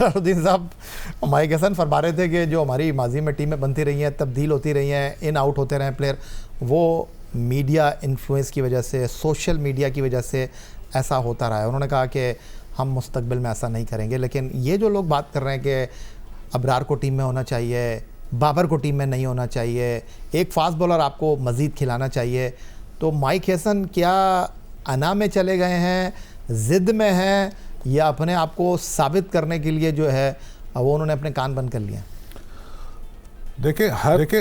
जलालुद्दीन साहब, माइक हसन फरमा रहे थे कि जो हमारी माजी में टीमें बनती रही हैं, तब्दील होती रही हैं, इन आउट होते रहे प्लेयर, वो मीडिया इन्फ्लुएंस की वजह से, सोशल मीडिया की वजह से ऐसा होता रहा है। उन्होंने कहा कि हम मुस्तकबिल में ऐसा नहीं करेंगे। लेकिन ये जो लोग बात कर रहे हैं कि अबरार को टीम में होना चाहिए, बाबर को टीम में नहीं होना चाहिए, एक फास्ट बॉलर आपको मज़ीद खिलाना चाहिए, तो माइक हसन क्या अना में चले गए हैं, ज़िद में हैं, या अपने आप को साबित करने के लिए जो है वो उन्होंने अपने कान बंद कर लिए? देखिए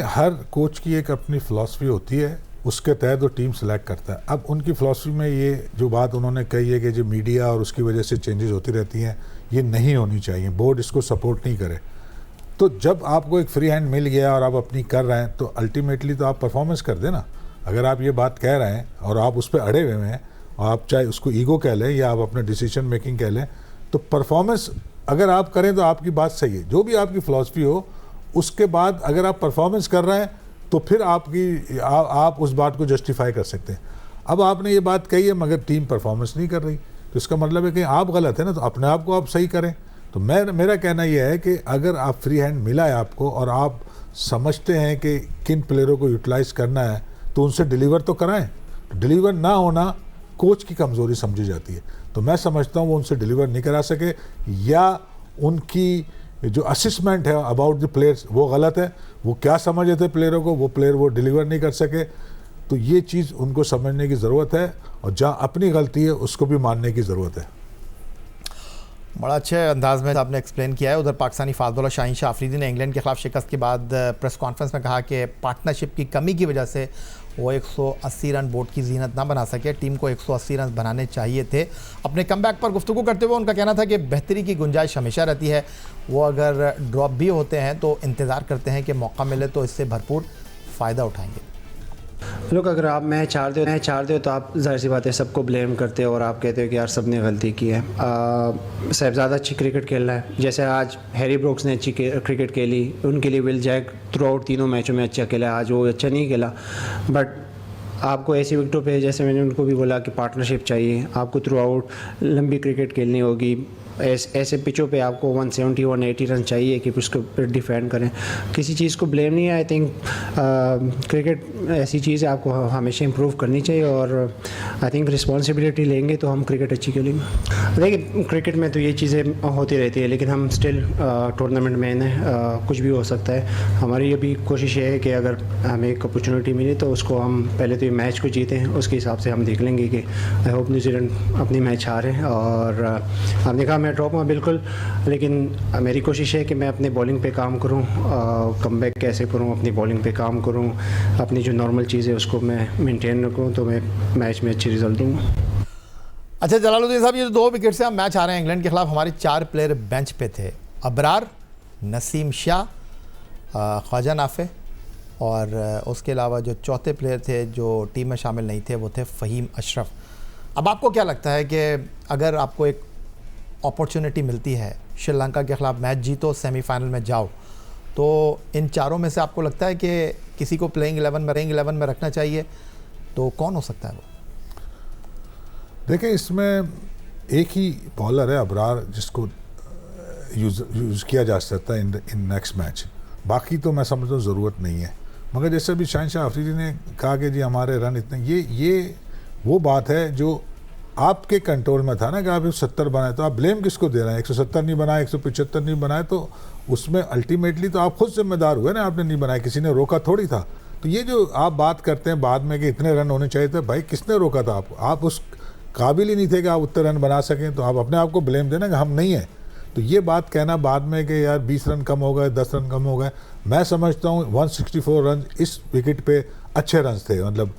हर कोच की एक अपनी फ़िलासफ़ी होती है, उसके तहत वो टीम सेलेक्ट करता है। अब उनकी फ़िलासफ़ी में ये जो बात उन्होंने कही है कि जो मीडिया और उसकी वजह से चेंजेस होती रहती हैं, ये नहीं होनी चाहिए, बोर्ड इसको सपोर्ट नहीं करे। तो जब आपको एक फ्री हैंड मिल गया और आप अपनी कर रहे हैं, तो अल्टीमेटली तो आप परफॉर्मेंस कर देना। अगर आप ये बात कह रहे हैं और आप उस पर अड़े हुए हैं, और आप चाहे उसको ईगो कह लें या आप अपने डिसीजन मेकिंग कह लें, तो परफॉर्मेंस अगर आप करें तो आपकी बात सही है। जो भी आपकी फ़िलासफ़ी हो, उसके बाद अगर आप परफॉर्मेंस कर रहे हैं तो फिर आप उस बात को जस्टिफाई कर सकते हैं। अब आपने ये बात कही है मगर टीम परफॉर्मेंस नहीं कर रही, तो इसका मतलब है कि आप गलत है ना, तो अपने आप को आप सही करें। तो मेरा कहना यह है कि अगर आप फ्री हैंड मिला है आपको और आप समझते हैं कि किन प्लेयरों को यूटिलाइज़ करना है, तो उनसे डिलीवर तो कराएं। डिलीवर ना होना कोच की कमज़ोरी समझी जाती है। तो मैं समझता हूँ वो उनसे डिलीवर नहीं करा सके, या उनकी जो असेसमेंट है अबाउट द प्लेयर्स वो गलत है। वो क्या समझ रहे थे प्लेयरों को, वो प्लेयर वो डिलीवर नहीं कर सके। तो ये चीज़ उनको समझने की ज़रूरत है, और जहाँ अपनी गलती है उसको भी मानने की ज़रूरत है। बड़ा अच्छे अंदाज में आपने एक्सप्लेन किया है। उधर पाकिस्तानी फास्ट बॉलर शाहीन शाह अफरीदी ने इंग्लैंड के खिलाफ शिकस्त के बाद प्रेस कॉन्फ्रेंस में कहा कि पार्टनरशिप की कमी की वजह से वो 180 रन बोर्ड की जीनत ना बना सके, टीम को 180 रन बनाने चाहिए थे। अपने कमबैक पर गुफ्तगू करते हुए उनका कहना था कि बेहतरी की गुंजाइश हमेशा रहती है, वो अगर ड्रॉप भी होते हैं तो इंतज़ार करते हैं कि मौका मिले तो इससे भरपूर फ़ायदा उठाएंगे। लोग अगर आप मैच हार दे तो आप जाहिर सी बात है सबको ब्लेम करते हो और आप कहते हो कि यार सब ने गलती की है। साहिबजादा अच्छी क्रिकेट खेल रहा है, जैसे आज हैरी ब्रोक्स ने अच्छी क्रिकेट खेली, उनके लिए विल जैक थ्रू आउट तीनों मैचों में अच्छा खेला। आज वो अच्छा नहीं खेला, बट आपको ऐसी विकेटों पे, जैसे मैंने उनको भी बोला कि पार्टनरशिप चाहिए, आपको थ्रू आउट लंबी क्रिकेट खेलनी होगी। ऐसे पिचों पे आपको 170 180 रन चाहिए कि उसको फिर डिफेंड करें। किसी चीज़ को ब्लेम नहीं है। आई थिंक क्रिकेट ऐसी चीज़ है, आपको हमेशा इंप्रूव करनी चाहिए, और आई थिंक रिस्पॉन्सिबिलिटी लेंगे तो हम क्रिकेट अच्छी खेलेंगे। देखिए क्रिकेट में तो ये चीज़ें होती रहती है, लेकिन हम स्टिल टूर्नामेंट में कुछ भी हो सकता है। हमारी ये भी कोशिश है कि अगर हमें एक अपॉर्चुनिटी मिली तो उसको हम पहले तो ये मैच को जीतें, उसके हिसाब से हम देख लेंगे कि आई होप न्यूजीलैंड अपनी मैच हारे। और हमने कहा मैं ड्रॉप में बिल्कुल, लेकिन मेरी कोशिश है कि मैं अपने बॉलिंग पे काम करूं, कमबैक कैसे करूं, अपनी बॉलिंग पे काम करूं, अपनी जो नॉर्मल चीज़ है उसको मैं मेंटेन रखूं, तो मैं मैच में अच्छी रिजल्ट दूंगा। अच्छा जलालुद्दीन साहब, ये 2 विकेट से हम मैच आ रहे हैं इंग्लैंड के खिलाफ, हमारे 4 प्लेयर बेंच पे थे, अबरार, नसीम शाह, ख्वाजा नाफे, और उसके अलावा जो चौथे प्लेयर थे जो टीम में शामिल नहीं थे वो थे फ़हीम अशरफ। अब आपको क्या लगता है कि अगर आपको एक अपॉर्चुनिटी मिलती है, श्रीलंका के ख़िलाफ़ मैच जीतो, सेमीफाइनल में जाओ, तो इन चारों में से आपको लगता है कि किसी को प्लेइंग 11 में रखना चाहिए, तो कौन हो सकता है वो? देखिए इसमें एक ही बॉलर है अबरार जिसको यूज़ किया जा सकता है इन नेक्स्ट मैच, बाकी तो मैं समझता हूँ ज़रूरत नहीं है। मगर जैसे अभी शाहीन शाह अफरीदी ने कहा कि जी हमारे रन इतने, ये वो बात है जो आपके कंट्रोल में था ना कि आप 170 बनाए, तो आप ब्लेम किसको दे रहे हैं? 170 नहीं बनाए, 175 नहीं बनाए, तो उसमें अल्टीमेटली तो आप खुद जिम्मेदार हुए ना, आपने नहीं बनाए, किसी ने रोका थोड़ी था। तो ये जो आप बात करते हैं बाद में कि इतने रन होने चाहिए थे, भाई किसने रोका था आपको? आप उस काबिल ही नहीं थे कि आप उतने रन बना सकें, तो आप अपने आप को ब्लेम देना कि हम नहीं हैं। तो ये बात कहना बाद में कि यार 20 रन कम हो गए, 10 रन कम हो गए, मैं समझता हूँ 164 रन इस विकेट पे अच्छे रन थे। मतलब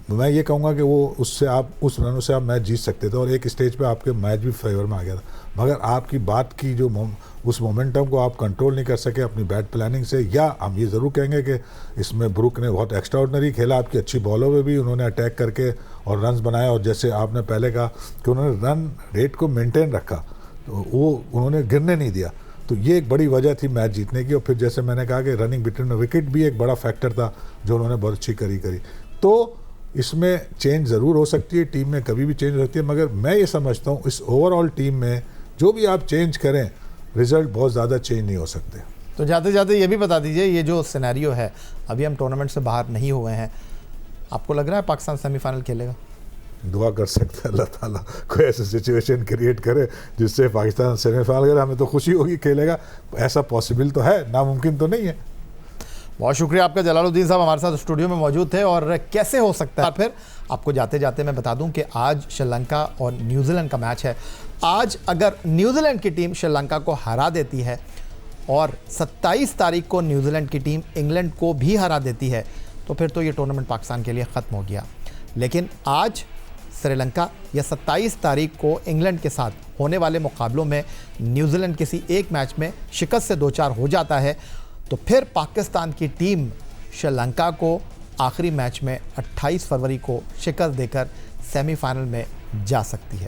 मैं ये कहूँगा कि वो उससे आप उस रनों से आप मैच जीत सकते थे, और एक स्टेज पे आपके मैच भी फेवर में आ गया था। मगर आपकी बात की जो उस मोमेंटम को आप कंट्रोल नहीं कर सके अपनी बैट प्लानिंग से, या हम ये ज़रूर कहेंगे कि इसमें ब्रुक ने बहुत एक्स्ट्राऑर्डिनरी खेला, आपकी अच्छी बॉलों में भी उन्होंने अटैक करके और रन्स बनाए, और जैसे आपने पहले कहा कि उन्होंने रन रेट को मेनटेन रखा, तो वो उन्होंने गिरने नहीं दिया। तो ये एक बड़ी वजह थी मैच जीतने की। और फिर जैसे मैंने कहा कि रनिंग बिटवीन विकेट भी एक बड़ा फैक्टर था जो उन्होंने बहुत अच्छी करी। तो इसमें चेंज ज़रूर हो सकती है, टीम में कभी भी चेंज हो सकती है, मगर मैं ये समझता हूँ इस ओवरऑल टीम में जो भी आप चेंज करें, रिज़ल्ट बहुत ज़्यादा चेंज नहीं हो सकते। तो जाते जाते ये भी बता दीजिए, ये जो सिनेरियो है, अभी हम टूर्नामेंट से बाहर नहीं हुए हैं, आपको लग रहा है पाकिस्तान सेमीफाइनल खेलेगा? दुआ कर सकता है अल्लाह ताला कोई ऐसी सिचुएशन क्रिएट करे जिससे पाकिस्तान सेमीफाइनल करे, हमें तो खुशी होगी खेलेगा। ऐसा पॉसिबल तो है, नामुमकिन तो नहीं है। बहुत शुक्रिया आपका जलालुद्दीन साहब, हमारे साथ स्टूडियो में मौजूद थे। और कैसे हो सकता है, फिर आपको जाते जाते मैं बता दूं कि आज श्रीलंका और न्यूजीलैंड का मैच है। आज अगर न्यूजीलैंड की टीम श्रीलंका को हरा देती है और 27 तारीख को न्यूजीलैंड की टीम इंग्लैंड को भी हरा देती है, तो फिर तो ये टूर्नामेंट पाकिस्तान के लिए ख़त्म हो गया। लेकिन आज श्रीलंका या 27 तारीख को इंग्लैंड के साथ होने वाले मुकाबलों में न्यूजीलैंड किसी एक मैच में शिकस्त से 2-4 हो जाता है, तो फिर पाकिस्तान की टीम श्रीलंका को आखिरी मैच में 28 फरवरी को शिकस्त देकर सेमीफाइनल में जा सकती है।